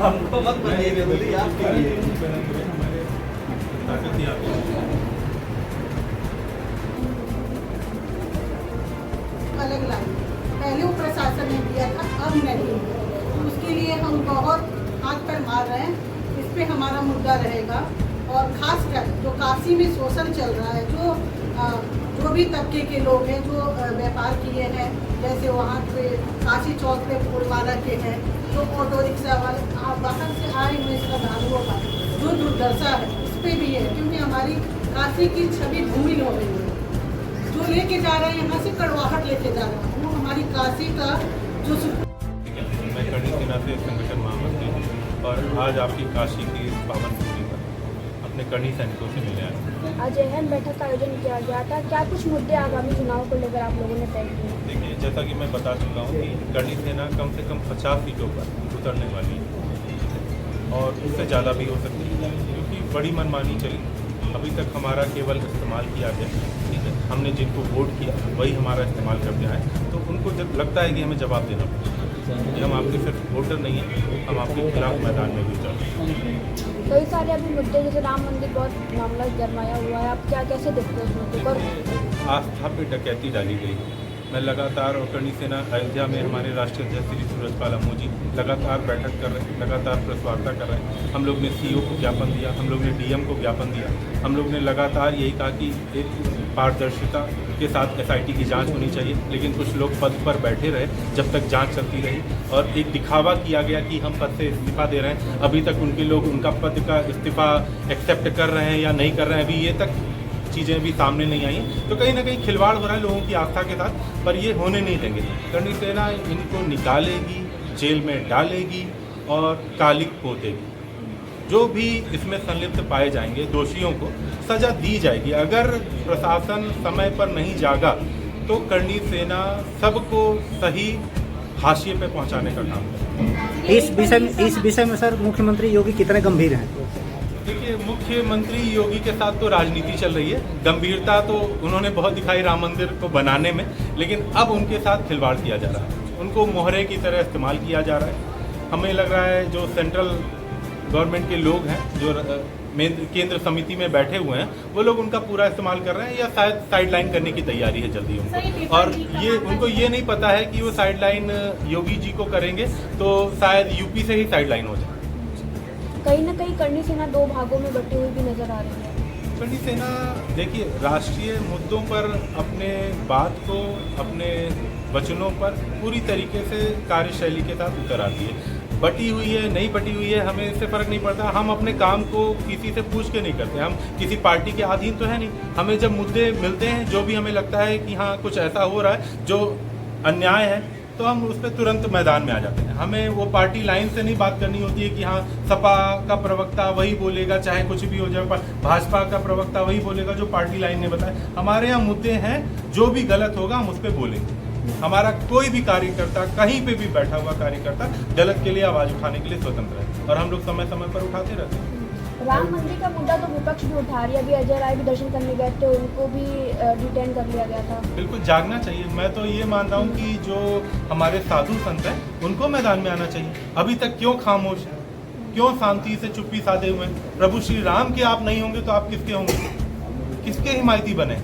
हमको मत बताइए बोली आप ताकत ही आती है। अलग लाइन पहले वो प्रशासन ने दिया था, अब नहीं। उसके लिए हम बहुत हाथ पैर मार रहे हैं। इस पे हमारा मुद्दा रहेगा। और खासकर जो काशी में शोषण चल रहा है, जो भी तबके के लोग हैं जो व्यापार किए हैं, जैसे वहाँ पे काशी चौक पे फूलवाला के हैं, जो ऑटो रिक्शा वाले बाहर से आए हुए श्रद्धालुओं का जो दुर्दशा है उस पर भी है, क्योंकि हमारी काशी की छवि धूमिल हो गई है। जो लेके जा रहे हैं यहाँ से कड़वाहट लेके जा रहे हैं, वो हमारी काशी का जो मैं करणी सेना से संगठन महामंत्री हूँ और आज आपकी काशी की पावन भूमि पर अपने करणी सैनिकों से मिले आए। आज अहम बैठक का आयोजन किया गया था। क्या कुछ मुद्दे आगामी चुनाव को लेकर आप लोगों ने तय किए? देखिए, जैसा कि मैं बता चुका हूँ कि करणी सेना कम से कम 50 सीटों पर उतरने वाली है और उससे ज़्यादा भी हो सकती है, क्योंकि बड़ी मनमानी चली। अभी तक हमारा केवल इस्तेमाल किया गया, ठीक है। हमने जिनको वोट किया वही हमारा इस्तेमाल करते आए, तो उनको जब लगता है कि हमें जवाब देना पड़ेगा कि हम आपके सिर्फ वोटर नहीं हैं, हम आपके खिलाफ मैदान में भी उतरते हैं। कई सारे अभी मुद्दे, जैसे राम मंदिर बहुत मामला गरमाया हुआ है, आप क्या कैसे देखते हैं उस मुद्दे को? आस्था पे डकैती डाली गई। मैं लगातार और करणी सेना अयोध्या में हमारे राष्ट्रीय अध्यक्ष श्री सूरजपाल अम्मू जी लगातार बैठक कर रहे हैं, लगातार प्रेस वार्ता कर रहे हैं। हम लोग ने सीओ को ज्ञापन दिया, हम लोग ने डीएम को ज्ञापन दिया। हम लोग ने लगातार यही कहा कि एक पारदर्शिता के साथ एसआईटी की जांच होनी चाहिए, लेकिन कुछ लोग पद पर बैठे रहे जब तक जांच चलती रही और एक दिखावा किया गया कि हम पद से इस्तीफा दे रहे हैं। अभी तक उनके लोग उनका पद का इस्तीफा एक्सेप्ट कर रहे हैं या नहीं कर रहे हैं, अभी ये तक चीज़ें भी सामने नहीं आई। तो कहीं ना कहीं खिलवाड़ हो रहा है लोगों की आस्था के साथ, पर ये होने नहीं देंगे। करणी सेना इनको निकालेगी, जेल में डालेगी और कालिक पोतेगी। जो भी इसमें संलिप्त पाए जाएंगे दोषियों को सजा दी जाएगी। अगर प्रशासन समय पर नहीं जागा तो करणी सेना सबको सही हाशिए पे पहुंचाने का काम करेगी। इस विषय में सर मुख्यमंत्री योगी कितने गंभीर हैं? देखिए, मुख्यमंत्री योगी के साथ तो राजनीति चल रही है। गंभीरता तो उन्होंने बहुत दिखाई राम मंदिर को बनाने में, लेकिन अब उनके साथ खिलवाड़ किया जा रहा है, उनको मोहरे की तरह इस्तेमाल किया जा रहा है। हमें लग रहा है जो सेंट्रल गवर्नमेंट के लोग हैं, जो केंद्र समिति में बैठे हुए हैं, वो लोग उनका पूरा इस्तेमाल कर रहे हैं या शायद साइडलाइन करने की तैयारी है जल्दी उनको। और ये उनको ये नहीं पता है कि वो साइडलाइन योगी जी को करेंगे तो शायद यूपी से ही साइडलाइन हो जाए। कहीं ना कहीं करणी सेना दो भागों में बटी हुई भी नजर आ रही है। करणी सेना देखिए, राष्ट्रीय मुद्दों पर अपने बात को, अपने वचनों पर पूरी तरीके से कार्यशैली के साथ उतर आती है। बटी हुई है, नहीं बटी हुई है, हमें इससे फ़र्क नहीं पड़ता। हम अपने काम को किसी से पूछ के नहीं करते, हम किसी पार्टी के अधीन तो है नहीं। हमें जब मुद्दे मिलते हैं, जो भी हमें लगता है कि हाँ कुछ ऐसा हो रहा है जो अन्याय है, तो हम उस पर तुरंत मैदान में आ जाते हैं। हमें वो पार्टी लाइन से नहीं बात करनी होती है कि हाँ सपा का प्रवक्ता वही बोलेगा चाहे कुछ भी हो जाए, भाजपा का प्रवक्ता वही बोलेगा जो पार्टी लाइन ने बताया। हमारे यहाँ मुद्दे हैं, जो भी गलत होगा हम उस पर बोलेंगे। हमारा कोई भी कार्यकर्ता, कहीं पे भी बैठा हुआ कार्यकर्ता गलत के लिए आवाज़ उठाने के लिए स्वतंत्र है और हम लोग समय समय पर उठाते रहते हैं। राम मंदिर का मुद्दा तो विपक्ष भी उठा रही है। अभी अजय राय भी दर्शन करने गए थे, उनको भी डिटेन कर लिया गया था। बिल्कुल जागना चाहिए। मैं तो ये मानता हूँ कि जो हमारे साधु संत हैं उनको मैदान में आना चाहिए। अभी तक क्यों खामोश है, क्यों शांति से चुप्पी साधे हुए हैं? प्रभु श्री राम के आप नहीं होंगे तो आप किसके होंगे? किसके हिमायती बने?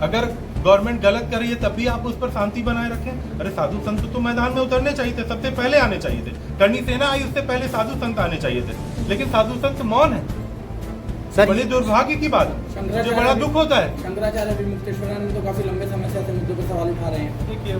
अगर गवर्नमेंट गलत कर रही है तब भी आप उस पर शांति बनाए रखें। अरे साधु संत तो मैदान में उतरने चाहिए थे, सबसे पहले आने चाहिए थे। करणी सेना आई, उससे पहले साधु संत आने चाहिए थे, लेकिन साधु संत मौन है। सर बड़े दुर्भाग्य की बात है, जो बड़ा दुख होता है। शंकराचार्य भी मुक्तेश्वरानंद तो काफी लंबे समय से ऐसे मुद्दों पर सवाल उठा रहे हैं। देखिए,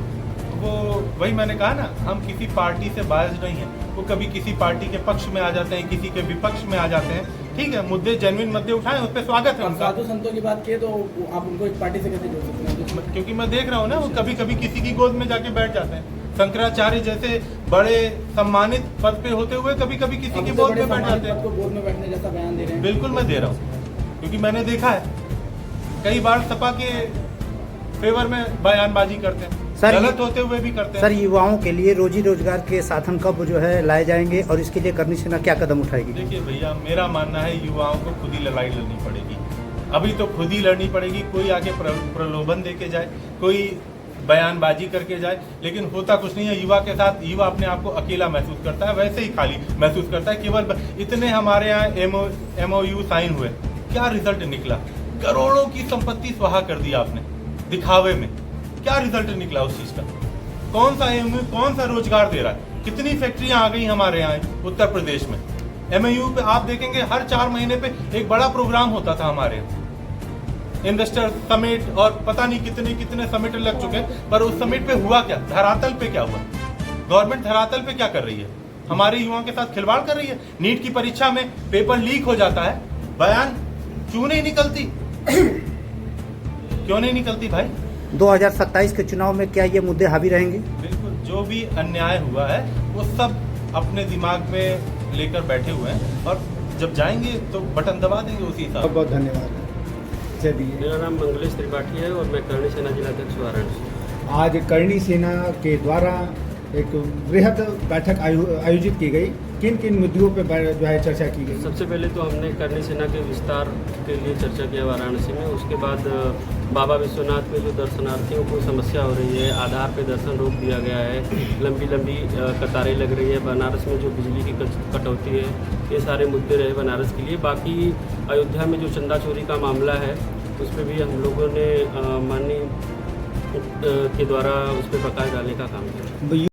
वो वही मैंने कहा ना, हम किसी पार्टी से बायस नहीं है। वो कभी किसी पार्टी के पक्ष में आ जाते हैं, किसी के विपक्ष में आ जाते हैं। ठीक है, मुद्दे जेन्युइन मुद्दे उठाएं, उस पर स्वागत है उनका। साधु संतों की बात किए तो आप उनको एक पार्टी से कैसे जोड़ सकते हैं? क्योंकि मैं देख रहा हूँ ना, वो कभी कभी किसी की गोद में जाके बैठ जाते हैं। शंकराचार्य जैसे बड़े सम्मानित पद पे होते हुए कभी कभी किसी की गोद में बैठ जाते हैं। गोद में बैठने जैसा बयान दे रहे हैं। बिल्कुल मैं दे रहा हूँ, क्योंकि मैंने देखा है कई बार सपा के फेवर में बयानबाजी करते हैं, गलत होते हुए भी करते हैं। सर, युवाओं के लिए रोजी रोजगार के साधन कब जो है लाए जाएंगे और इसके लिए करणी सेना क्या कदम उठाएगी? देखिए भैया, मेरा मानना है युवाओं को खुद ही लड़ाई लड़नी पड़ेगी। अभी तो खुद ही लड़नी पड़ेगी। कोई आगे प्रलोभन दे के जाए, कोई बयानबाजी करके जाए, लेकिन होता कुछ नहीं है। युवा के साथ युवा अपने आप को अकेला महसूस करता है, वैसे ही खाली महसूस करता है। केवल इतने हमारे यहाँ MOU साइन हुए, क्या रिजल्ट निकला? करोड़ों की संपत्ति स्वाहा कर दी आपने दिखावे में। क्या रिजल्ट निकला उस चीज का? कौन सा MOU कौन सा रोजगार दे रहा है? कितनी फैक्ट्रियां आ गई हमारे यहाँ उत्तर प्रदेश में? MOU पे आप देखेंगे हर 4 महीने पे एक बड़ा प्रोग्राम होता था हमारे यहाँ, इन्वेस्टर समिट, और पता नहीं कितने कितने समिट लग चुके हैं, पर उस समिट पे हुआ क्या? धरातल पे क्या हुआ? गवर्नमेंट धरातल पे क्या कर रही है? हमारे युवाओं के साथ खिलवाड़ कर रही है। नीट की परीक्षा में पेपर लीक हो जाता है, बयान क्यों नहीं निकलती? क्यों नहीं निकलती भाई? 2027 के चुनाव में क्या ये मुद्दे हावी रहेंगे? बिल्कुल, जो भी अन्याय हुआ है वो सब अपने दिमाग में लेकर बैठे हुए हैं, और जब जाएंगे तो बटन दबा देंगे उसी हिसाब से। बहुत बहुत धन्यवाद। चलिए, मेरा नाम मंगलेश त्रिपाठी है और मैं करणी सेना जिलाध्यक्ष वाराणसी। आज करणी सेना के द्वारा एक वृहद बैठक आयोजित की गई। किन किन मुद्दों पर जो है चर्चा की गई? सबसे पहले तो हमने करणी सेना के विस्तार के लिए चर्चा किया वाराणसी में। उसके बाद बाबा विश्वनाथ में जो दर्शनार्थियों को समस्या हो रही है, आधार पे दर्शन रोक दिया गया है, लंबी लंबी कतारें लग रही है, बनारस में जो बिजली की कटौती है, ये सारे मुद्दे रहे बनारस के लिए। बाकी अयोध्या में जो चंदा चोरी का मामला है, उस पर भी हम लोगों ने माननीय के द्वारा उस पर प्रकाश डालने का काम किया।